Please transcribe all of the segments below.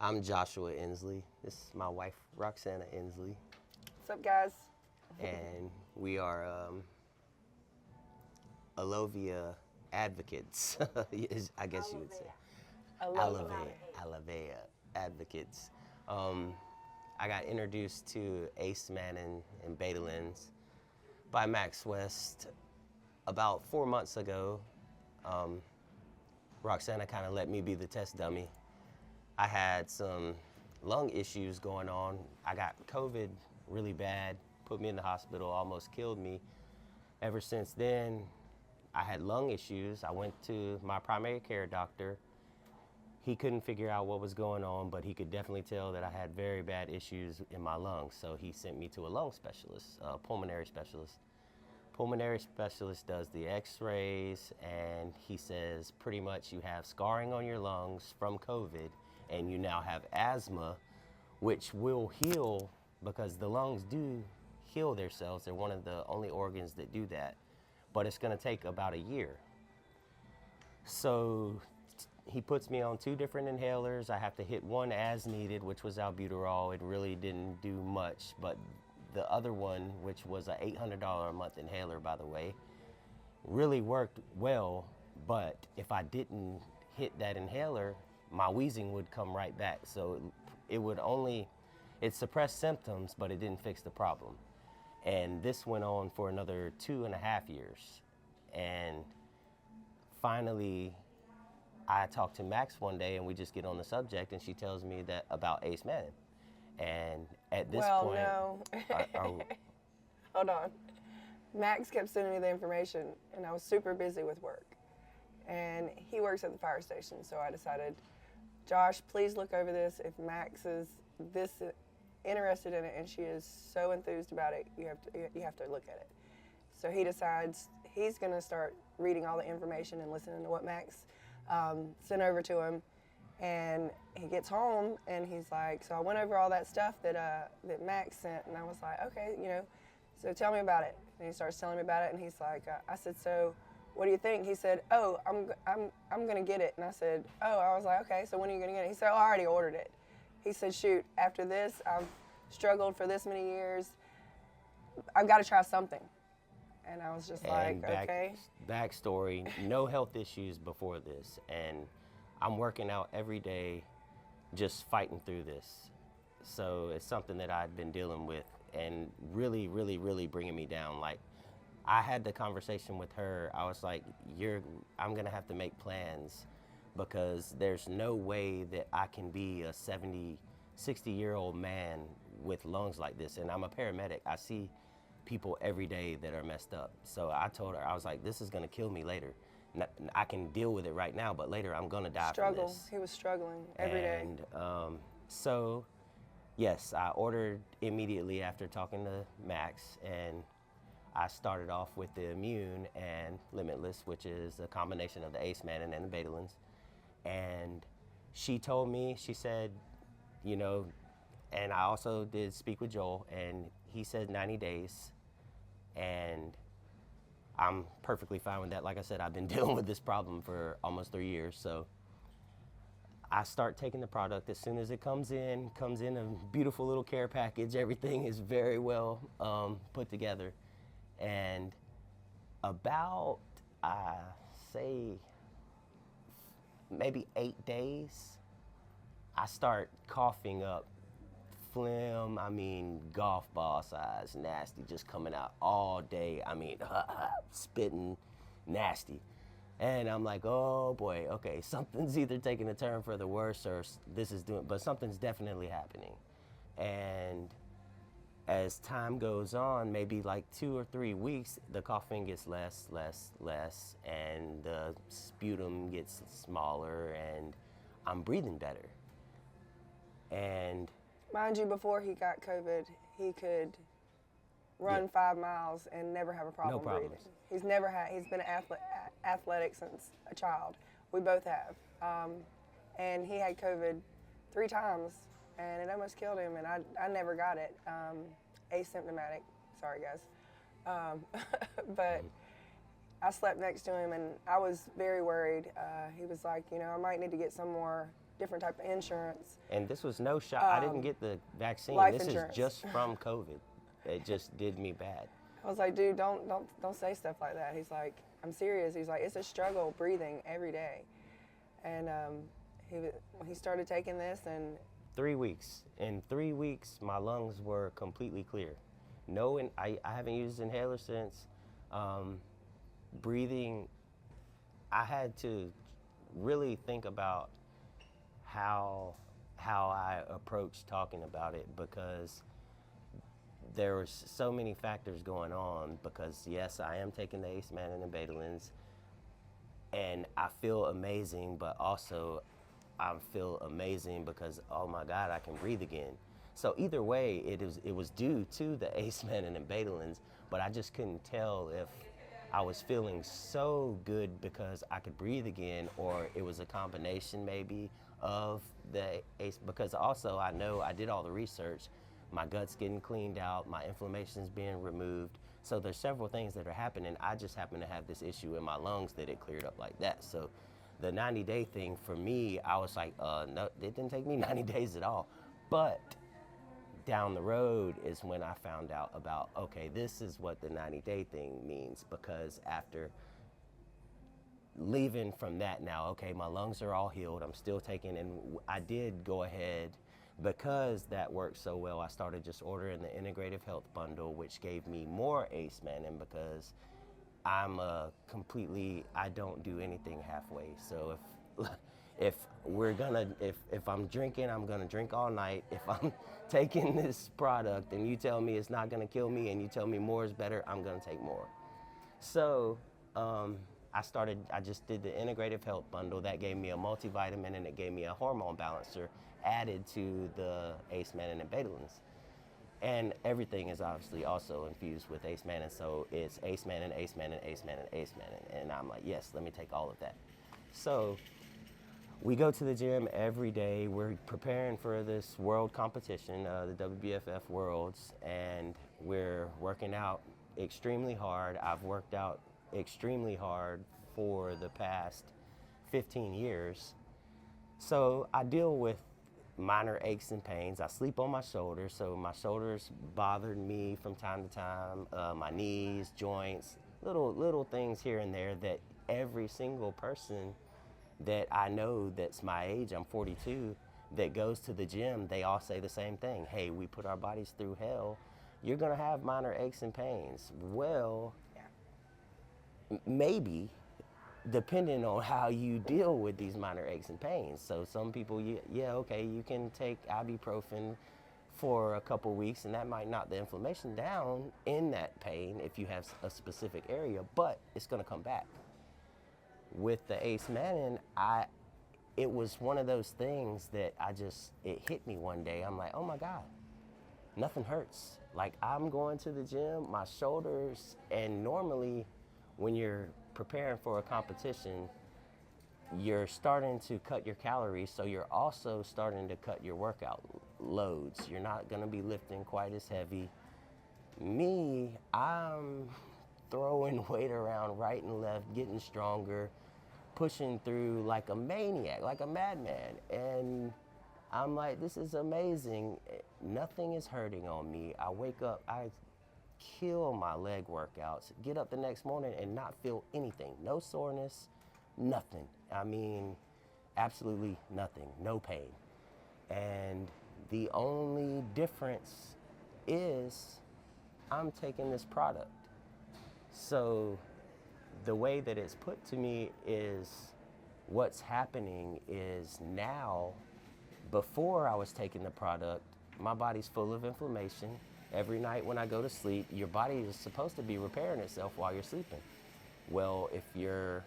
I'm Joshua Ensley. This is my wife, Roxana Ensley, What's up, guys? and we are Alovia advocates, I guess you would say. Alovia advocates. I got introduced to Acemannan Betalains by Maaxx West about 4 months ago. Roxana kind of let me be the test dummy. I had some lung issues going on. I got COVID really bad, put me in the hospital, almost killed me. Ever since then, I had lung issues. I went to my primary care doctor. He couldn't figure out what was going on, but he could definitely tell that I had very bad issues in my lungs. So he sent me to a lung specialist, a pulmonary specialist. Pulmonary specialist does the x-rays, and he says pretty much you have scarring on your lungs from COVID, and you now have asthma, which will heal because the lungs do heal themselves. They're one of the only organs that do that, but it's gonna take about a year. So he puts me on 2 different inhalers. I have to hit one as needed, which was albuterol. It really didn't do much, but the other one, which was a $800 a month inhaler, by the way, really worked well, but if I didn't hit that inhaler, my wheezing would come right back. So it suppressed symptoms, but it didn't fix the problem. And this went on for another 2.5 years. And finally, I talked to Maaxx one day, and we just get on the subject, and she tells me that about Acemannan. And at this point, no. Hold on. Maaxx kept sending me the information, and I was super busy with work. And he works at the fire station, so I decided, Josh, please look over this. If Maaxx is this interested in it and she is so enthused about it, you have to look at it. So he decides he's going to start reading all the information and listening to what Maaxx sent over to him. And he gets home and he's like, so I went over all that stuff that Maaxx sent, and I was like, okay, so tell me about it. And he starts telling me about it, and he's like, I said, so what do you think? He said, oh, I'm gonna get it. And I said, oh, I was like, okay, so when are you gonna get it? He said, oh, I already ordered it. He said, shoot, after this, I've struggled for this many years. I've got to try something. And I was just okay. Backstory, no health issues before this, and I'm working out every day, just fighting through this. So it's something that I've been dealing with and really, really, really bringing me down. Like, I had the conversation with her. I was like, I'm gonna have to make plans because there's no way that I can be a 70, 60-year-old man with lungs like this. And I'm a paramedic. I see people every day that are messed up. So I told her, I was like, this is gonna kill me later. I can deal with it right now, but later I'm gonna die from this. He was struggling every day. And so, yes, I ordered immediately after talking to Maaxx, and I started off with the Immune and Limitless, which is a combination of the Acemannan and the Betalains. And she told me, she said, and I also did speak with Joel, and he said 90 days, and I'm perfectly fine with that. Like I said, I've been dealing with this problem for almost 3 years. So I start taking the product as soon as it comes in a beautiful little care package. Everything is very well put together. And about, say, maybe 8 days, I start coughing up phlegm, golf ball size, nasty, just coming out all day. Spitting, nasty. And I'm like, oh boy, okay, something's either taking a turn for the worse or but something's definitely happening. And as time goes on, maybe like 2 or 3 weeks, the coughing gets less, and the sputum gets smaller, and I'm breathing better. And mind you, before he got COVID, he could run 5 miles and never have a problem breathing. He's been athletic since a child. We both have. And he had COVID 3 times, and it almost killed him, and I never got it. Asymptomatic, sorry guys. But I slept next to him, and I was very worried. He was like, you know, I might need to get some more different type of insurance. And this was no shot. I didn't get the vaccine. Life This insurance. is just from COVID. It just did me bad. I was like, dude, don't say stuff like that. He's like, I'm serious. He's like, it's a struggle breathing every day. And he started taking this, and 3 weeks. In 3 weeks, my lungs were completely clear. No, and I haven't used inhaler since. Breathing, I had to really think about how I approached talking about it, because there were so many factors going on. Because yes, I am taking the Acemannan Betalains, and I feel amazing, but also I feel amazing because, oh my God, I can breathe again. So either way, it was due to the Acemannan Betalains, but I just couldn't tell if I was feeling so good because I could breathe again, or it was a combination maybe of the ACE, because also I know I did all the research. My gut's getting cleaned out, my inflammation's being removed. So there's several things that are happening. I just happen to have this issue in my lungs that it cleared up like that. So the 90-day thing for me, I was like, no, it didn't take me 90 days at all. But down the road is when I found out about, okay, this is what the 90-day thing means, because after leaving from that now, okay, my lungs are all healed, I'm still taking, and I did go ahead, because that worked so well, I started just ordering the integrative health bundle, which gave me more Acemannan, because I don't do anything halfway. So if I'm drinking, I'm gonna drink all night. If I'm taking this product and you tell me it's not gonna kill me and you tell me more is better, I'm gonna take more. So I just did the integrative health bundle. That gave me a multivitamin, and it gave me a hormone balancer added to the Acemannan Betalains. And everything is obviously also infused with Acemannan, so it's Acemannan, Acemannan, Acemannan, Acemannan. And I'm like, yes, let me take all of that. So we go to the gym every day. We're preparing for this world competition, the WBFF Worlds, and we're working out extremely hard. I've worked out extremely hard for the past 15 years. So I deal with minor aches and pains. I sleep on my shoulders, so my shoulders bothered me from time to time, my knees, joints, little things here and there that every single person that I know that's my age, I'm 42, that goes to the gym, they all say the same thing. Hey, we put our bodies through hell. You're gonna have minor aches and pains. Well, maybe, depending on how you deal with these minor aches and pains. So some people, okay, you can take ibuprofen for a couple weeks, and that might knock the inflammation down in that pain if you have a specific area, but it's gonna come back. With the Acemannan, it was one of those things that it hit me one day. I'm like, oh my God, nothing hurts. Like, I'm going to the gym, my shoulders, and normally when you're preparing for a competition, you're starting to cut your calories, so you're also starting to cut your workout loads. You're not gonna be lifting quite as heavy. Me, I'm throwing weight around right and left, getting stronger, pushing through like a maniac, like a madman. And I'm like, this is amazing. Nothing is hurting on me. I wake up, I kill my leg workouts, get up the next morning and not feel anything. No soreness, nothing. I mean, absolutely nothing, no pain. And the only difference is I'm taking this product. So the way that it's put to me is, what's happening is now, before I was taking the product, my body's full of inflammation. Every night when I go to sleep, your body is supposed to be repairing itself while you're sleeping. Well, if you're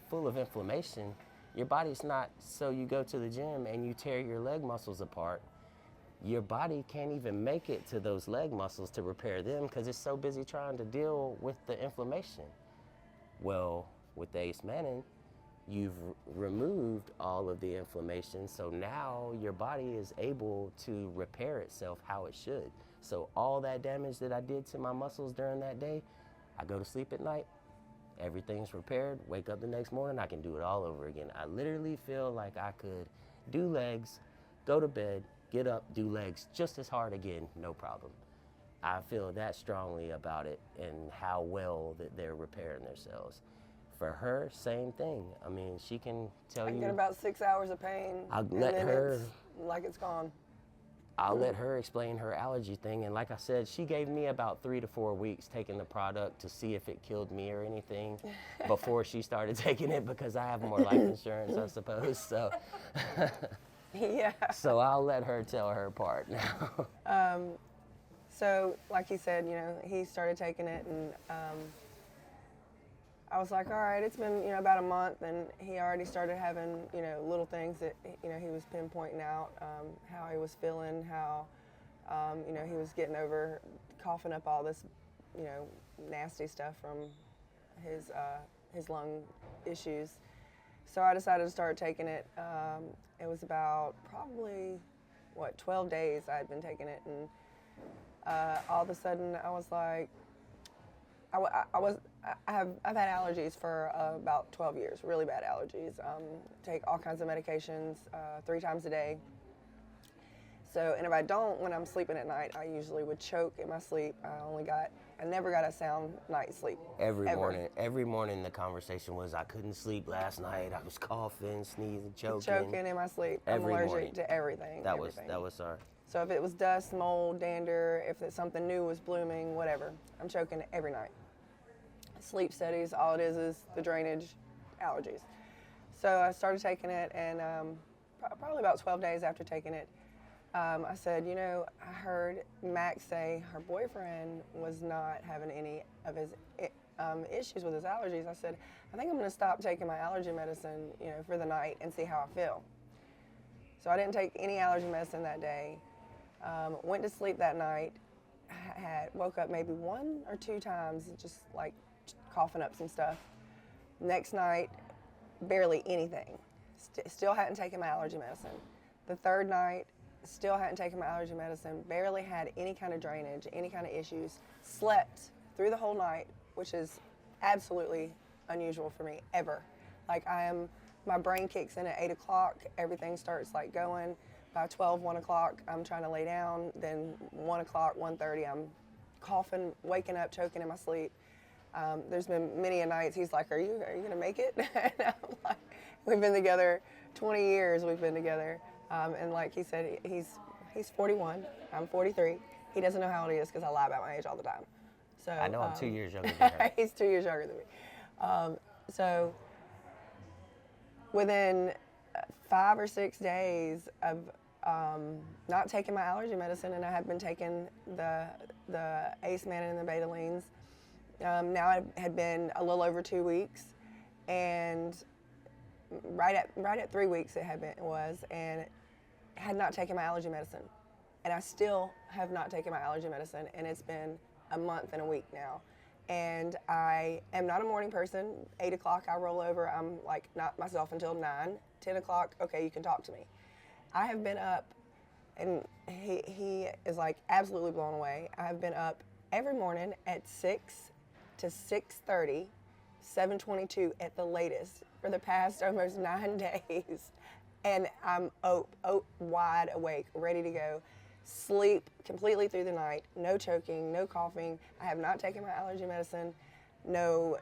full of inflammation, your body's not, so you go to the gym and you tear your leg muscles apart. Your body can't even make it to those leg muscles to repair them because it's so busy trying to deal with the inflammation. Well, with the Acemannan, you've removed all of the inflammation, so now your body is able to repair itself how it should. So all that damage that I did to my muscles during that day, I go to sleep at night, everything's repaired, wake up the next morning, I can do it all over again. I literally feel like I could do legs, go to bed, get up, do legs just as hard again, no problem. I feel that strongly about it and how well that they're repairing themselves. For her, same thing. I mean, she can tell you. I get about 6 hours of pain. I'll and let then her. it's like it's gone. I'll let her explain her allergy thing. And like I said, she gave me about 3 to 4 weeks taking the product to see if it killed me or anything before she started taking it, because I have more life insurance, I suppose. So, Yeah. so I'll let her tell her part now. So, like he said, he started taking it, and I was like, all right, it's been, about a month, and he already started having, little things that, he was pinpointing out, how he was feeling, how, he was getting over coughing up all this, nasty stuff from his lung issues. So I decided to start taking it. It was about probably, 12 days I had been taking it, and all of a sudden I was like, I've had allergies for about 12 years, really bad allergies. Take all kinds of medications 3 times a day. So, and if I don't, when I'm sleeping at night, I usually would choke in my sleep. I never got a sound night's sleep. Every morning the conversation was, I couldn't sleep last night. I was coughing, sneezing, choking. Choking in my sleep. I'm allergic to everything. That was our. So if it was dust, mold, dander, if something new was blooming, whatever, I'm choking every night. Sleep studies, all it is the drainage, allergies. So I started taking it, and probably about 12 days after taking it, I said, I heard Maaxx say her boyfriend was not having any of his issues with his allergies. I said, I think I'm going to stop taking my allergy medicine, for the night and see how I feel. So I didn't take any allergy medicine that day. Went to sleep that night. Woke up maybe 1 or 2 times, just like coughing up some stuff. Next night, barely anything. Still hadn't taken my allergy medicine. The third night, still hadn't taken my allergy medicine. Barely had any kind of drainage, any kind of issues. Slept through the whole night, which is absolutely unusual for me ever. Like my brain kicks in at 8 o'clock. Everything starts like going. By 12, 1 o'clock, I'm trying to lay down. Then 1 o'clock, 1:30, I'm coughing, waking up, choking in my sleep. There's been many a nights he's like, are you gonna make it? And I'm like, we've been together 20 years. We've been together, and like he said, he's 41. I'm 43. He doesn't know how old he is because I lie about my age all the time. So I know I'm 2 years younger than her. He's 2 years younger than me. So within 5 or 6 days of not taking my allergy medicine, and I had been taking the Acemannan and the Betalains. Now it had been a little over 2 weeks, and right at 3 weeks and had not taken my allergy medicine, and I still have not taken my allergy medicine, and it's been a month and a week now, and I am not a morning person. 8 o'clock I roll over. I'm like not myself until 9, 10 o'clock. Okay, you can talk to me. I have been up, and he is like absolutely blown away. I have been up every morning at 6 to 6:30, 7:22 at the latest for the past almost 9 days, and I'm wide awake, ready to go. Sleep completely through the night, no choking, no coughing. I have not taken my allergy medicine. No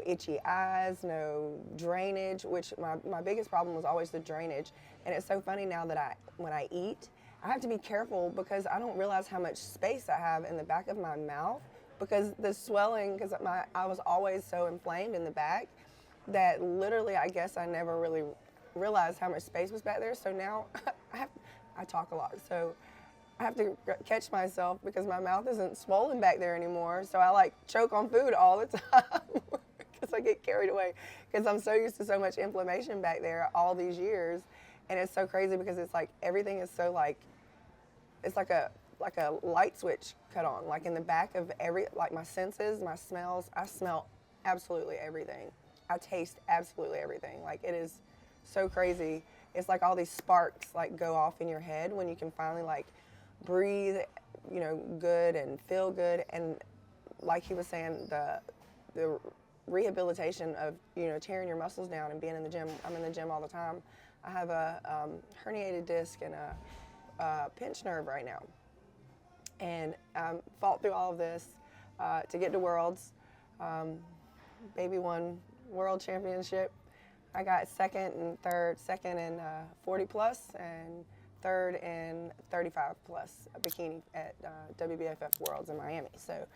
itchy eyes, no drainage, which my biggest problem was always the drainage. And it's so funny now that when I eat, I have to be careful because I don't realize how much space I have in the back of my mouth, because the swelling, because I was always so inflamed in the back that literally I guess I never really realized how much space was back there. So now I talk a lot. So I have to catch myself because my mouth isn't swollen back there anymore. So I like choke on food all the time because I get carried away because I'm so used to so much inflammation back there all these years. And it's so crazy because it's like everything is so like, it's like a light switch cut on, like in the back of like my senses, my smells. I smell absolutely everything. I taste absolutely everything. Like it is so crazy. It's like all these sparks like go off in your head when you can finally like breathe, good and feel good. And like he was saying, the rehabilitation of, you know, tearing your muscles down and being in the gym. I'm in the gym all the time. I have a herniated disc and a pinched nerve right now. And fought through all of this to get to Worlds. Baby won World Championship. I got second in 40 plus and third in 35 plus bikini at WBFF Worlds in Miami. So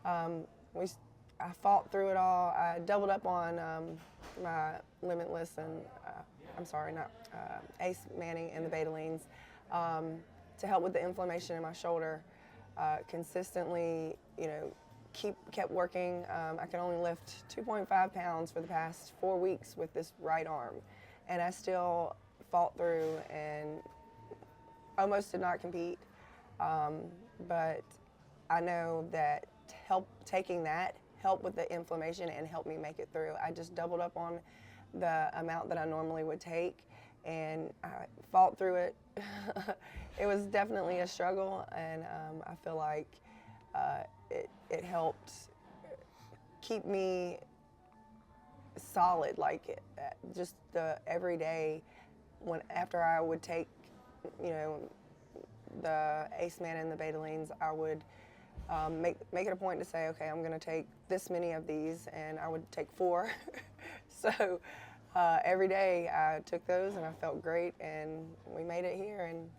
I fought through it all. I doubled up on my Limitless and Acemannan and the Betalains to help with the inflammation in my shoulder. Consistently, you know, kept working. I can only lift 2.5 pounds for the past 4 weeks with this right arm, and I still fought through and almost did not compete. But I know that taking that helped with the inflammation and helped me make it through. I just doubled up on the amount that I normally would take, and I fought through it. It was definitely a struggle, and I feel like it helped keep me solid. Like just the everyday, after I would take, you know, the Acemannan and the Betalains, I would make it a point to say, okay, I'm going to take this many of these, and I would take 4. So every day I took those, and I felt great, and we made it here, and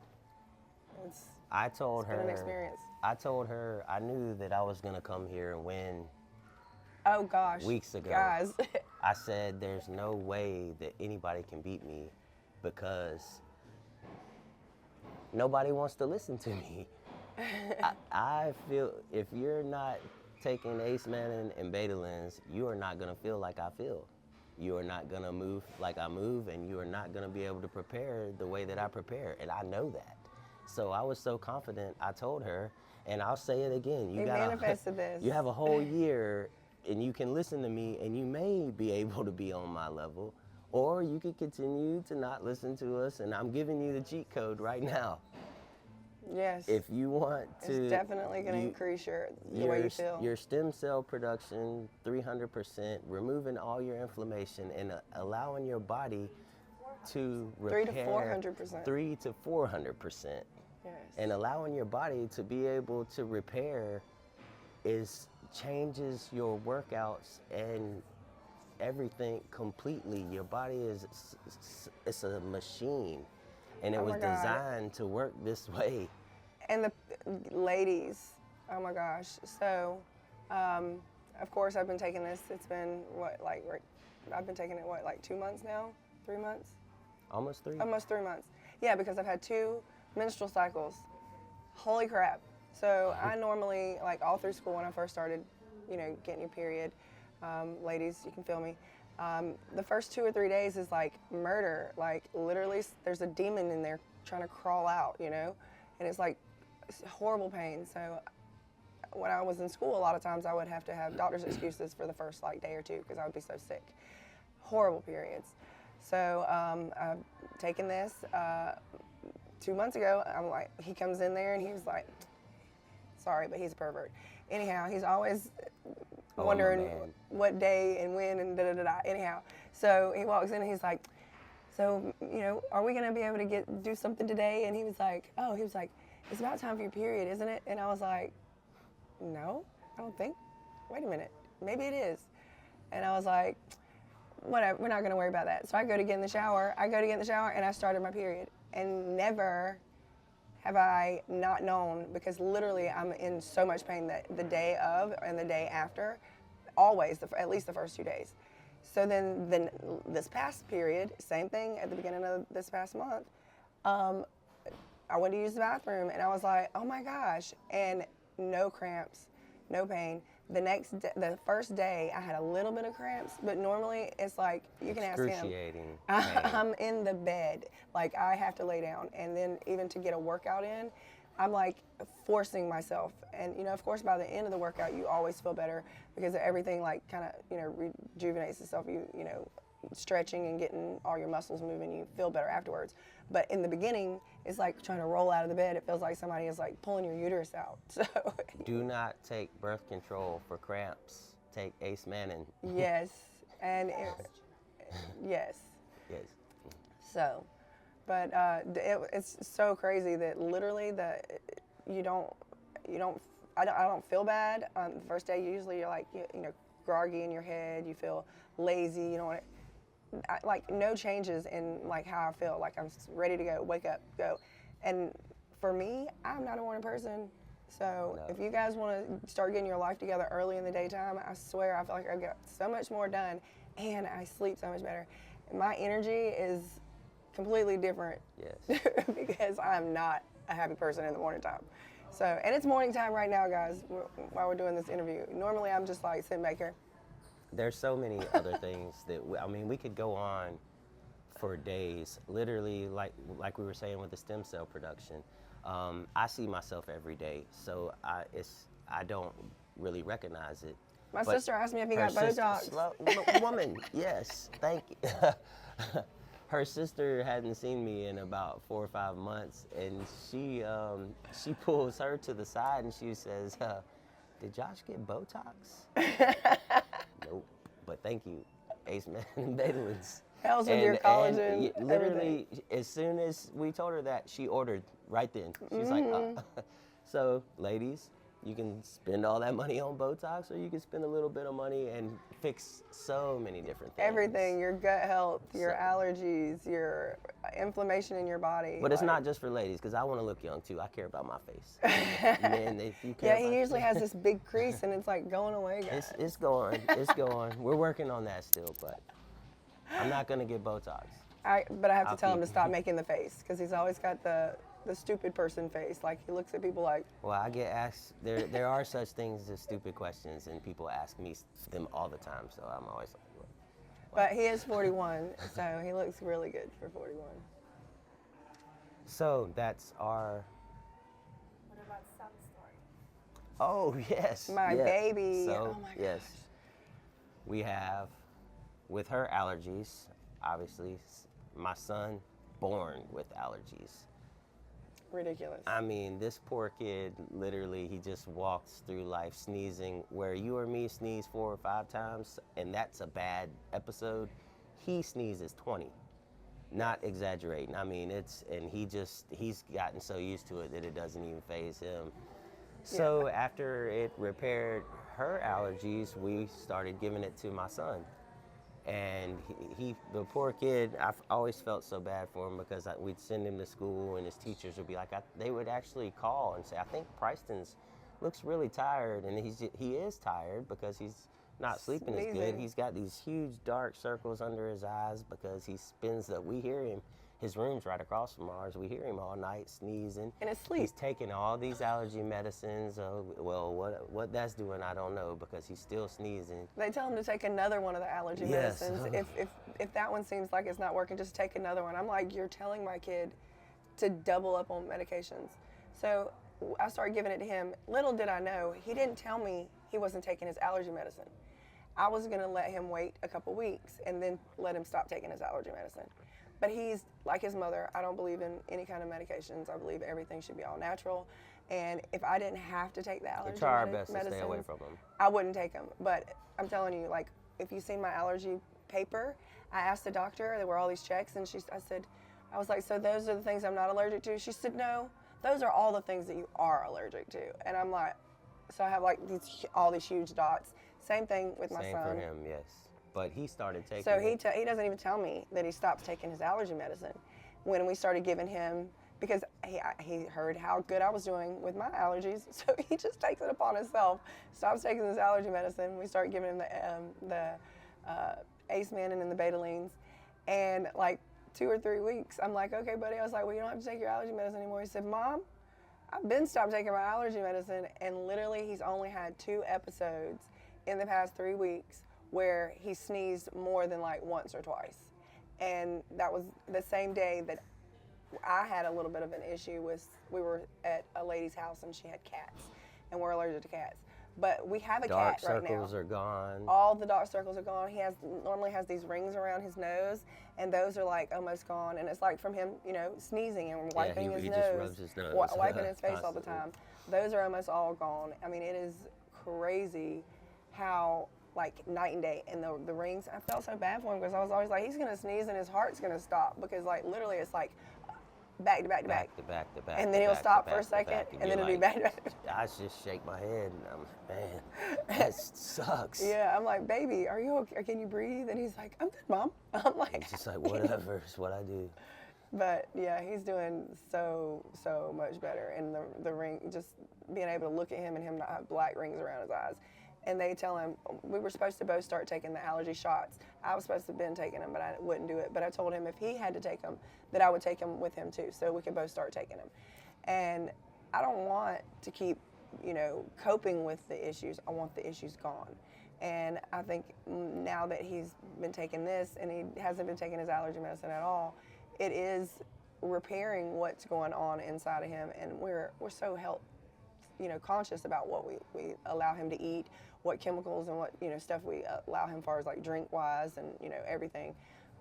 it's been an experience. I told her I knew that I was going to come here and win. Oh gosh. Weeks ago. Guys. I said there's no way that anybody can beat me because nobody wants to listen to me. I feel if you're not taking Acemannan and Betalains, you are not going to feel like I feel. You are not going to move like I move, and you are not going to be able to prepare the way that I prepare, and I know that. So I was so confident. I told her, and I'll say it again. You manifested this. You have a whole year, and you can listen to me, and you may be able to be on my level, or you could continue to not listen to us, and I'm giving you the cheat code right now. Yes. If you want to, it's definitely going to increase the way you feel. Your stem cell production, 300%, removing all your inflammation and allowing your body to repair 300 to 400%. 300 to 400%. Yes. And allowing your body to be able to repair changes your workouts and everything completely. Your body it's a machine, and it was designed to work this way. And the ladies, oh my gosh. So, of course, I've been taking this. It's been I've been taking it 2 months now? 3 months? Almost 3? Almost 3 months. Yeah, because I've had 2 menstrual cycles. Holy crap. So I normally, all through school when I first started, you know, getting your period, ladies, you can feel me. The first 2 or 3 days is like murder. Like literally there's a demon in there trying to crawl out, you know? And it's horrible pain. So when I was in school, a lot of times I would have to have doctor's excuses for the first day or 2 because I would be so sick. Horrible periods. So I've taken this 2 months ago. He comes in there and he was like, sorry, but he's a pervert. Anyhow, he's always wondering what day and when and da-da-da-da. Anyhow, so he walks in and he's like, so, you know, are we going to be able to do something today? And he was like, it's about time for your period, isn't it? And I was like, no, I don't think. Wait a minute, maybe it is. And I was like, whatever, we're not going to worry about that. So I go to get in the shower. And I started my period. And never have I not known, because literally I'm in so much pain that the day of and the day after, always, at least the first 2 days. So then this past period, same thing at the beginning of this past month, I went to use the bathroom and I was like, oh my gosh, and no cramps, no pain. The first day I had a little bit of cramps, but normally it's like, you can ask him. Excruciating. I'm in the bed, I have to lay down, and then even to get a workout in, I'm forcing myself. And you know, of course, by the end of the workout, you always feel better because everything kind of, you know, rejuvenates itself. You know, stretching and getting all your muscles moving, you feel better afterwards. But in the beginning, it's like trying to roll out of the bed. It feels like somebody is like pulling your uterus out. So Do not take birth control for cramps. Take Acemannan. yes, and yes. Yes. So, but it's so crazy that literally I don't feel bad on the first day. Usually you're like you know groggy in your head. You feel lazy. You don't want to. Like no changes in like how I feel. Like I'm ready to go. Wake up, go. And for me, I'm not a morning person. So No. if you guys want to start getting your life together early in the daytime, I swear I feel like I've got so much more done, and I sleep so much better. My energy is completely different. Yes. Because I'm not a happy person in the morning time. So, and it's morning time right now, guys, while we're doing this interview. Normally I'm just like sitting back here. There's so many other things that we could go on for days. Literally, like we were saying with the stem cell production, I see myself every day, so I don't really recognize it. My But sister asked me if he her got Botox. Woman, yes, thank you. Her sister hadn't seen me in about 4 or 5 months, and she pulls her to the side and she says, "Did Josh get Botox?" Nope, but thank you, Acemannan Betalains. Hells with your collagen, And literally, as soon as we told her that, she ordered right then. She's like, so ladies, you can spend all that money on Botox, or you can spend a little bit of money and fix so many different things. Everything, your gut health, your So- allergies, your inflammation in your body. But it's like- not just for ladies, because I want to look young too. I care about my face. Men, if you care Yeah, about he usually has this big crease and it's like going away, guys. It's going. It's going. We're working on that still, but I'm not gonna get Botox. But I have to I'll tell him to keep- stop making the face because he's always got the stupid person face. Like he looks at people like, Well, I get asked. There are such things as stupid questions, and people ask me them all the time. So I'm always like, "What?" but he is 41, so he looks really good for 41. So that's our. What about some story? Oh yes. My yeah. baby. So Oh my yes, gosh. we have, with her allergies, obviously, my son born with allergies. Ridiculous. I mean, this poor kid, literally, he just walks through life sneezing. Where you or me sneeze 4 or 5 times, and that's a bad episode, he sneezes 20. Not exaggerating. I mean, he's gotten so used to it that it doesn't even faze him. So after it repaired her allergies, we started giving it to my son. And the poor kid, I've always felt so bad for him because we'd send him to school and his teachers would be like, they would actually call and say, I think Preston's looks really tired. And he is tired because he's not sleeping as good. Sneezing. He's got these huge dark circles under his eyes because he we hear him. His room's right across from ours. We hear him all night sneezing. In his sleep. He's taking all these allergy medicines. Well, what that's doing, I don't know, because he's still sneezing. They tell him to take another one of the allergy Yes. medicines. If that one seems like it's not working, just take another one. I'm like, you're telling my kid to double up on medications. So I started giving it to him. Little did I know, he didn't tell me he wasn't taking his allergy medicine. I was gonna let him wait a couple weeks and then let him stop taking his allergy medicine. But he's like his mother. I don't believe in any kind of medications. I believe everything should be all natural. And if I didn't have to take the We allergy try our best to stay medicines, away from them. I wouldn't take them. But I'm telling you, like, if you've seen my allergy paper, I asked the doctor, there were all these checks, and I was like, so those are the things I'm not allergic to? She said, no, those are all the things that you are allergic to. And I'm like, so I have like all these huge dots. Same thing with my Same son. for him, yes. But he started taking So it. he doesn't even tell me that he stopped taking his allergy medicine. When we started giving him, because he heard how good I was doing with my allergies, so he just takes it upon himself, stops taking his allergy medicine. We start giving him the Acemannan and the Betalains, and like 2 or 3 weeks, I'm like, okay, buddy. I was like, well, you don't have to take your allergy medicine anymore. He said, Mom, I've been stopped taking my allergy medicine, and literally he's only had 2 episodes in the past 3 weeks where he sneezed more than like once or twice. And that was the same day that I had a little bit of an issue with, we were at a lady's house and she had cats, and we're allergic to cats. But we have a Dark cat right now. circles are gone. All the dark circles are gone. He normally has these rings around his nose, and those are like almost gone. And it's like from him, sneezing and wiping he his just nose, rubs his nose wiping his face all the constantly. time. Those are almost all gone. I mean, it is crazy how like night and day. And the rings, I felt so bad for him because I was always like, he's gonna sneeze and his heart's gonna stop because like literally it's like back to back to back. To back to back. And to then he'll back to stop back for a to second, back, and then you're it'll be back to back. I just shake my head, and I'm like, man, that sucks. Yeah, I'm like, baby, are you okay? Can you breathe? And he's like, I'm good, Mom. I'm like, It's just like, whatever, it's what I do. But yeah, he's doing so much better. And the ring, just being able to look at him and him not have black rings around his eyes. And they tell him, we were supposed to both start taking the allergy shots. I was supposed to have been taking them, but I wouldn't do it. But I told him if he had to take them, that I would take them with him too, so we could both start taking them. And I don't want to keep, coping with the issues. I want the issues gone. And I think now that he's been taking this and he hasn't been taking his allergy medicine at all, it is repairing what's going on inside of him. And we're so conscious about what we allow him to eat, what chemicals and what stuff we allow him far as like drink wise and everything.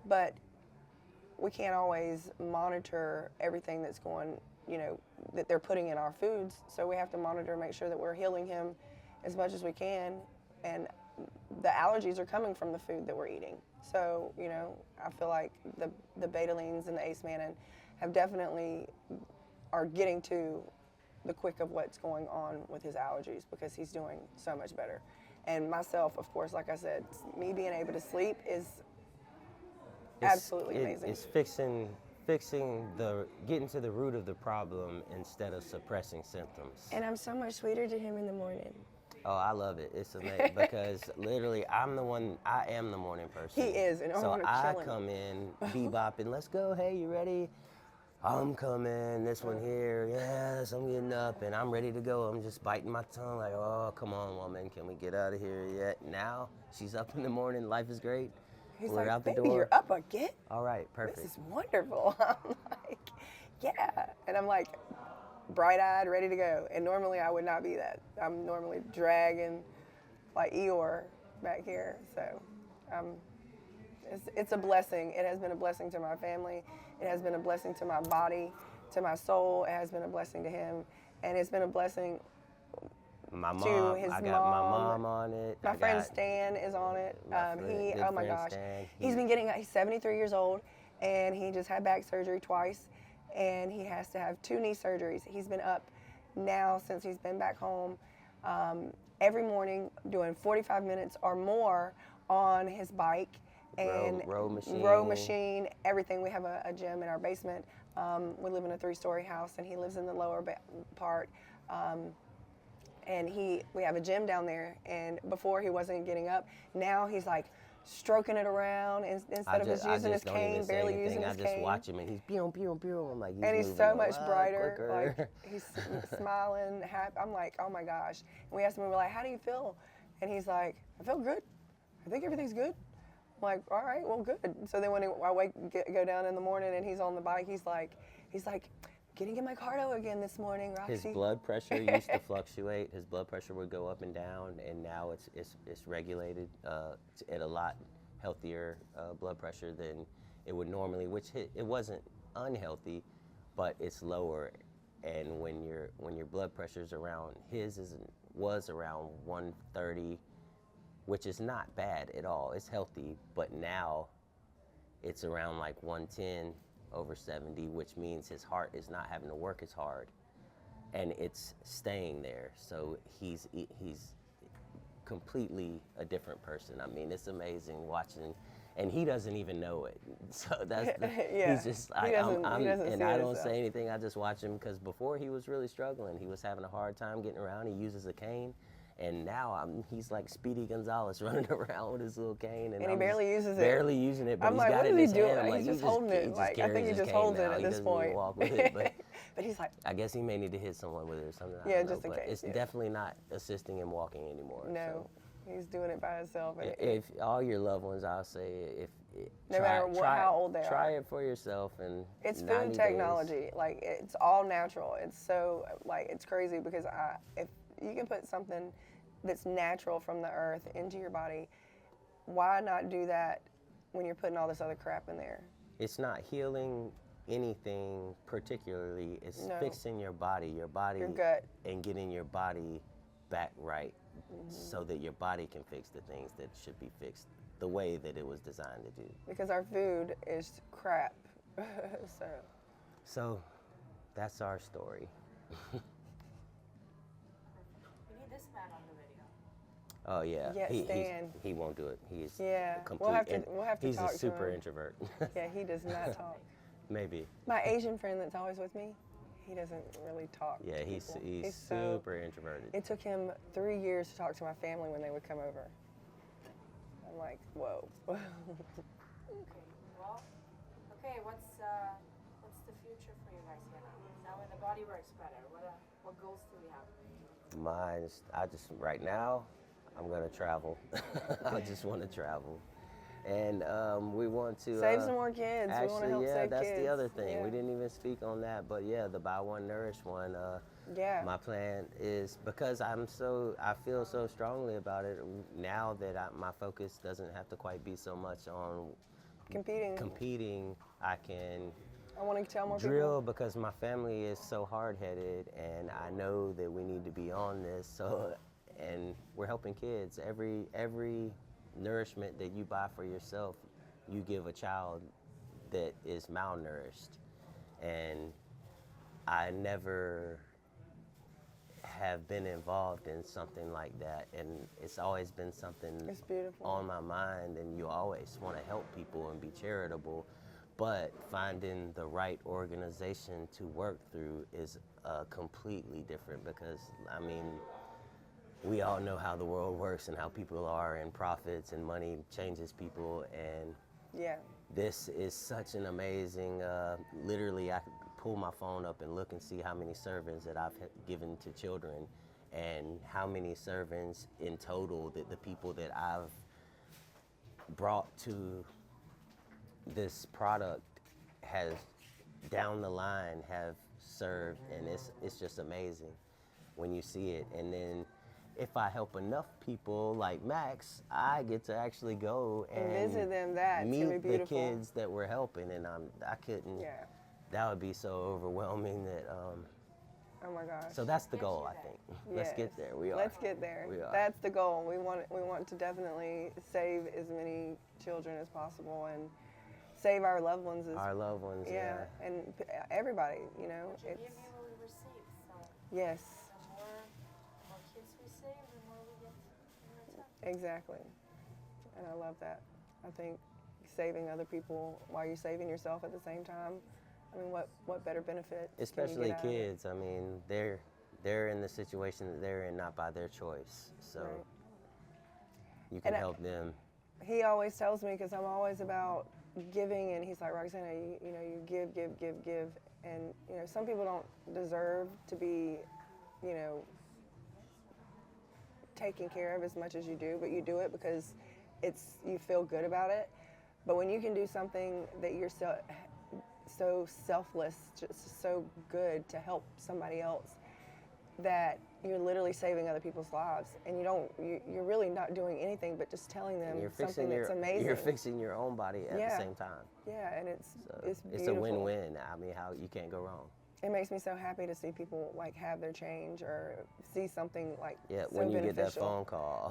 But we can't always monitor everything that's going that they're putting in our foods, so we have to monitor and make sure that we're healing him as much as we can. And the allergies are coming from the food that we're eating. So I feel like the Betalains and the Acemannan have definitely are getting to the quick of what's going on with his allergies, because he's doing so much better. And myself, of course, like I said, me being able to sleep is absolutely amazing. It's getting to the root of the problem instead of suppressing symptoms. And I'm so much sweeter to him in the morning. Oh, I love it. It's amazing because literally I am the morning person. He is, and so I I come in, bebopping, let's go, hey, you ready? I'm coming, this one here, yes, I'm getting up, and I'm ready to go. I'm just biting my tongue like, oh, come on, woman, can we get out of here yet? Now, she's up in the morning, life is great. He's We're like, out the baby, door. you're up again? All right, perfect. This is wonderful. I'm like, yeah. And I'm like, bright-eyed, ready to go. And normally I would not be that. I'm normally dragging like Eeyore back here. So it's a blessing. It has been a blessing to my family. It has been a blessing to my body, to my soul. It has been a blessing to him. And it's been a blessing my mom, to his I got mom. my mom on it. My friend Stan is on it. Oh my gosh. He's 73 years old, and he just had back surgery twice, and he has to have 2 knee surgeries. He's been up now since he's been back home every morning doing 45 minutes or more on his bike and row machine, everything. We have a gym in our basement. We live in a 3-story house, and he lives in the lower part. And we have a gym down there, and before he wasn't getting up. Now he's like stroking it around instead of just using his cane, barely using his cane. I just watch him, and he's pew, pew, pew. I'm like, and he's so much brighter. Quicker. Like he's smiling, happy. I'm like, oh my gosh. And we asked him, we're like, how do you feel? And he's like, I feel good. I think everything's good. I'm like, all right, well, good. So then when I go down in the morning and he's on the bike, he's like, getting in my cardio again this morning, Roxy. His blood pressure used to fluctuate. His blood pressure would go up and down, and now it's regulated at a lot healthier blood pressure than it would normally. It wasn't unhealthy, but it's lower. And when your blood pressure's around, was around 130, which is not bad at all. It's healthy, but now it's around like 110. Over 70, which means his heart is not having to work as hard, and it's staying there. So he's completely a different person. I mean, it's amazing watching, and he doesn't even know it. So that's he's just like, I don't say anything. I just watch him, because before he was really struggling. He was having a hard time getting around. He uses a cane. And now he's like Speedy Gonzalez running around with his little cane, and he barely uses it. Barely using it, but I'm he's like, got what it in is his he doing? hand. He's just holding it. Like, I think he just holds it at this point. He walk with it, but he's like, I guess he may need to hit someone with it or something. Yeah, just in case. It's definitely not assisting him walking anymore. No, he's doing it by himself. If all your loved ones, I'll say, no matter how old they are, try it for yourself. And it's food technology. Like, it's all natural. It's so, like, it's crazy, because if you can put something that's natural from the earth into your body. Why not do that when you're putting all this other crap in there? It's not healing anything particularly. It's No. fixing your body, Your gut. and getting your body back right, so that your body can fix the things that should be fixed the way that it was designed to do. Because our food is crap. So that's our story. We need this man on the video. Oh yeah, Yeah, Stan. he won't do it. He's Yeah, complete. we'll have to he's talk a to super him. introvert. Yeah, he does not talk. Maybe. My Asian friend that's always with me, he doesn't really talk. Yeah, to he's people. super introverted. It took him 3 years to talk to my family when they would come over. I'm like, whoa. Okay. Well, okay. What's the future for you guys here now? Now when the body works better, what goals do we have? Mine's, right now, I'm gonna travel. I just want to travel, and we want to Save some more kids. Actually, we want to help yeah, save that's kids. the other thing. Yeah. We didn't even speak on that, but yeah, the buy one, nourish one. Yeah. My plan is, because I feel so strongly about it now that my focus doesn't have to quite be so much on competing. I can I want to tell more drill because my family is so hard-headed, and I know that we need to be on this. So, and we're helping kids. Every nourishment that you buy for yourself, you give a child that is malnourished. And I never have been involved in something like that, and it's always been something It's beautiful. on my mind, and you always want to help people and be charitable, but finding the right organization to work through is completely different, because I mean, we all know how the world works and how people are, and profits and money changes people, and Yeah. this is such an amazing, literally I could pull my phone up and look and see how many servings that I've given to children, and how many servings in total that the people that I've brought to this product has down the line have served, and it's just amazing when you see it. And then if I help enough people like Maaxx, I get to actually go and visit them. That's meet gonna be the beautiful. kids that we're helping, and I couldn't. Yeah. That would be so overwhelming that. Oh my gosh. So that's the goal, I think. Let's Yes. get there. We are. Let's get there. We are. That's the goal. We want to definitely save as many children as possible and save our loved ones. Our loved ones. yeah, and everybody. You know, What you give, it's you will receive. So yes, the more kids we save, the more we get in return. exactly. And I love that. I think saving other people while you're saving yourself at the same time. I mean, what better benefit? Especially can you get out of it? kids. I mean, they're in the situation that they're in not by their choice. So Right. you can And help them. He always tells me, because I'm always about giving, and he's like, Roxana, you give, and some people don't deserve to be, taken care of as much as you do, but you do it because you feel good about it. But when you can do something that you're so selfless, just so good to help somebody else, that you're literally saving other people's lives, and you're really not doing anything but just telling them something that's amazing. You're fixing your own body at the same time. Yeah, and it's It's beautiful. a win-win. I mean, how you can't go wrong. It makes me so happy to see people like have their change or see something like Yeah, so when you get that beneficial. phone call.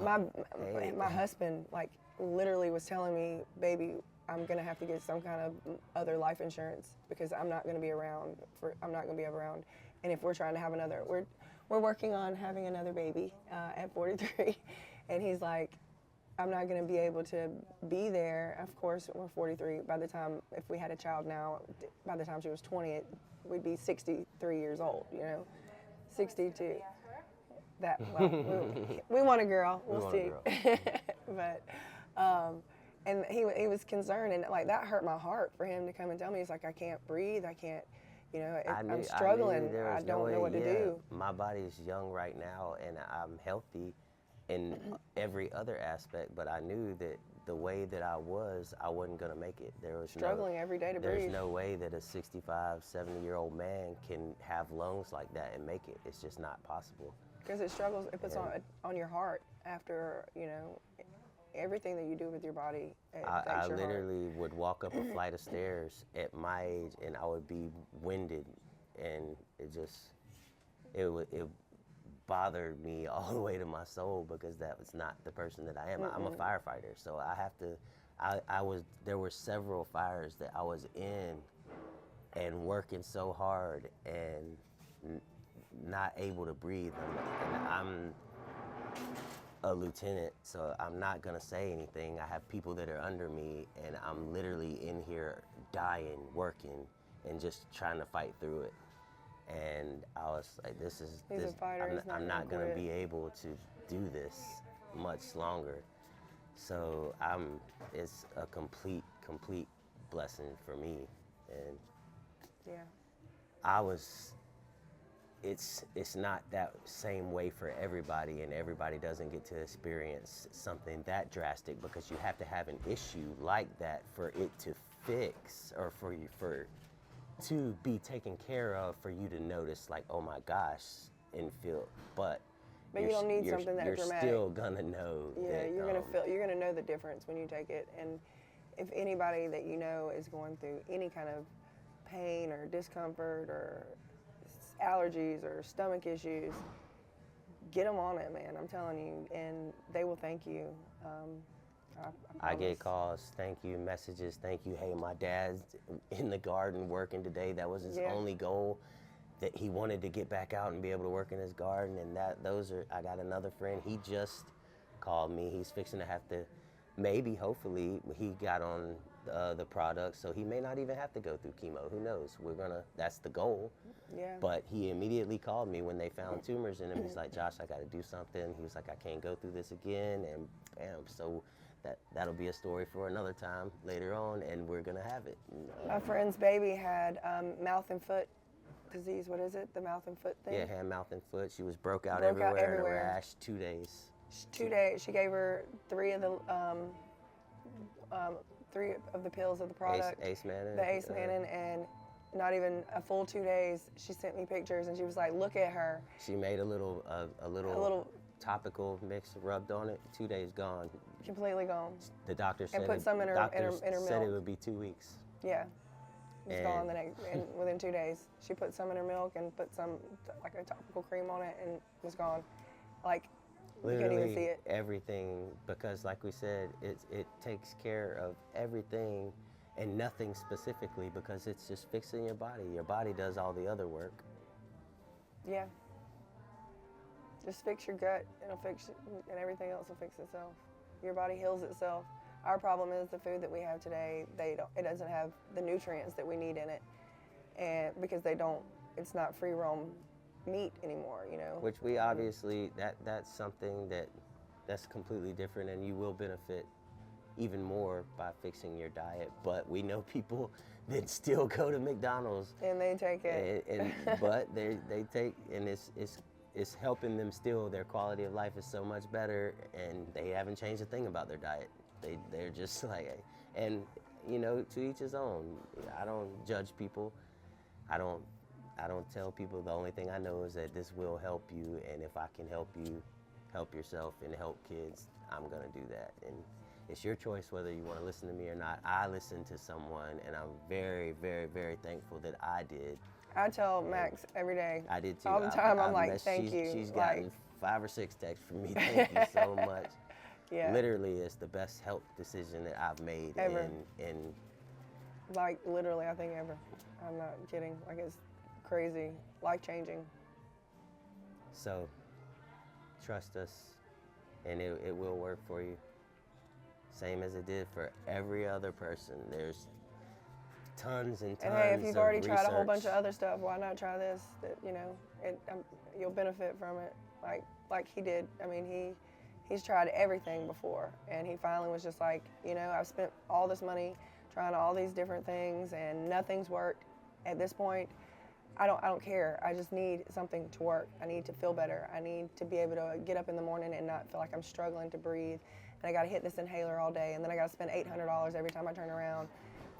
My husband like literally was telling me, baby, I'm gonna have to get some kind of other life insurance because I'm not gonna be around. And if we're trying to have we're working on having another baby at 43, and he's like, I'm not gonna be able to be there. Of course, we're 43. By the time, if we had a child now, by the time she was 20, we'd be 63 years old. 62. That we want a girl. We'll see. But and he was concerned, and like that hurt my heart for him to come and tell me. He's like, I can't breathe. I can't. I'm struggling. I don't know what to do. My body is young right now, and I'm healthy in every other aspect. But I knew that the way that I wasn't gonna make it. There was struggling every day to breathe. There's no way that a 65, 70-year-old man can have lungs like that and make it. It's just not possible. because it puts on your heart after, you know, everything that you do with your body. I literally would walk up a flight of stairs at my age, and I would be winded, and it bothered me all the way to my soul, because that was not the person that I am. I'm a firefighter, so I have to. There were several fires that I was in, and working so hard and not able to breathe. And I'm a lieutenant, so I'm not gonna say anything. I have people that are under me, and I'm literally in here dying, working, and just trying to fight through it. And I was like, I'm not gonna be able to do this much longer. So it's a complete blessing for me. And yeah, it's not that same way for everybody, and everybody doesn't get to experience something that drastic, because you have to have an issue like that for it to fix, or to be taken care of, for you to notice, like, oh my gosh, and feel. But you don't need something that you're dramatic. Still gonna know. Yeah, that, you're gonna know the difference when you take it. And if anybody that you know is going through any kind of pain or discomfort or allergies or stomach issues, get them on it, man. I'm telling you, and they will thank you. I get calls, thank you, messages, thank you. Hey, my dad's in the garden working today. That was his only goal, that he wanted to get back out and be able to work in his garden. And I got another friend, he just called me. He's fixing to have to, hopefully, he got on the product, so he may not even have to go through chemo. Who knows? That's the goal. Yeah. But he immediately called me when they found tumors in him. He's like, Josh, I got to do something. He was like, I can't go through this again. And bam, so that'll be a story for another time later on, and we're gonna have it. My friend's baby had mouth and foot disease. What is it? The mouth and foot thing? Yeah, hand, mouth, and foot. She was broke out everywhere. In a rash, 2 days. 2 days. She gave her three of the pills of the product. Acemannan. The Acemannan, and not even a full 2 days. She sent me pictures, and she was like, "Look at her." She made a little topical mix, rubbed on it. 2 days gone. Completely gone. The doctor said. And put some in her milk. Said it would be 2 weeks. Yeah. It's gone within 2 days. She put some in her milk and put some, like a topical cream on it, and it was gone. Like, literally, you couldn't even see it. Everything, because like we said, it takes care of everything and nothing specifically, because it's just fixing your body. Your body does all the other work. Yeah. Just fix your gut, it'll fix it, and everything else will fix itself. Your body heals itself. Our problem is the food that we have today, it doesn't have the nutrients that we need in it, and because it's not free roam meat anymore, you know. Which we obviously, that's something that's completely different, and you will benefit even more by fixing your diet. But we know people that still go to McDonald's and they take it, but they take, and it's helping them still. Their quality of life is so much better, and they haven't changed a thing about their diet. They're just like, and you know, to each his own. I don't judge people. I don't tell people. The only thing I know is that this will help you, and if I can help you, help yourself and help kids, I'm gonna do that. And it's your choice whether you want to listen to me or not. I listened to someone, and I'm very, very, very thankful that I did. I tell Maaxx every day. I did too. All the time. I'm like, thank you. She's gotten 5 or 6 texts from me. Thank you so much. Yeah. Literally, it's the best health decision that I've made ever. in Like, literally, I think ever. I'm not kidding. Like, it's crazy, life-changing. So, trust us, and it will work for you. Same as it did for every other person. There's tons and tons of And hey, if you've already tried a whole research. bunch of other stuff, why not try this? That, you know, you'll benefit from it, like he did. I mean, he's tried everything before, and he finally was just like, you know, I've spent all this money trying all these different things, and nothing's worked. At this point, I don't care. I just need something to work. I need to feel better. I need to be able to get up in the morning and not feel like I'm struggling to breathe. And I got to hit this inhaler all day, and then I got to spend $800 every time I turn around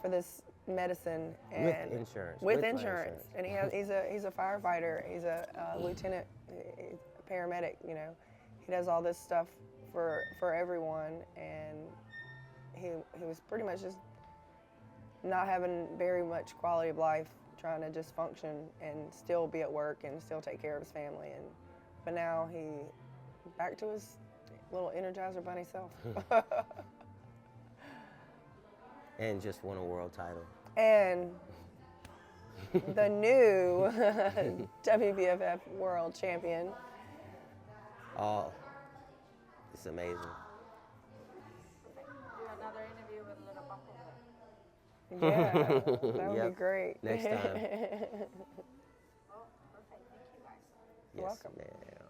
for this medicine. And With insurance. With insurance. And he's a firefighter. He's a lieutenant paramedic, you know. He does all this stuff for everyone, and he was pretty much just not having very much quality of life, trying to just function and still be at work and still take care of his family. But now he back to his little Energizer Bunny self. And just won a world title. And the new WBFF World Champion. Oh, it's amazing. Do another interview with a little bump over. Yeah, that would Yep. be great. Next time. Oh, perfect. Thank you guys. Yes, welcome. ma'am.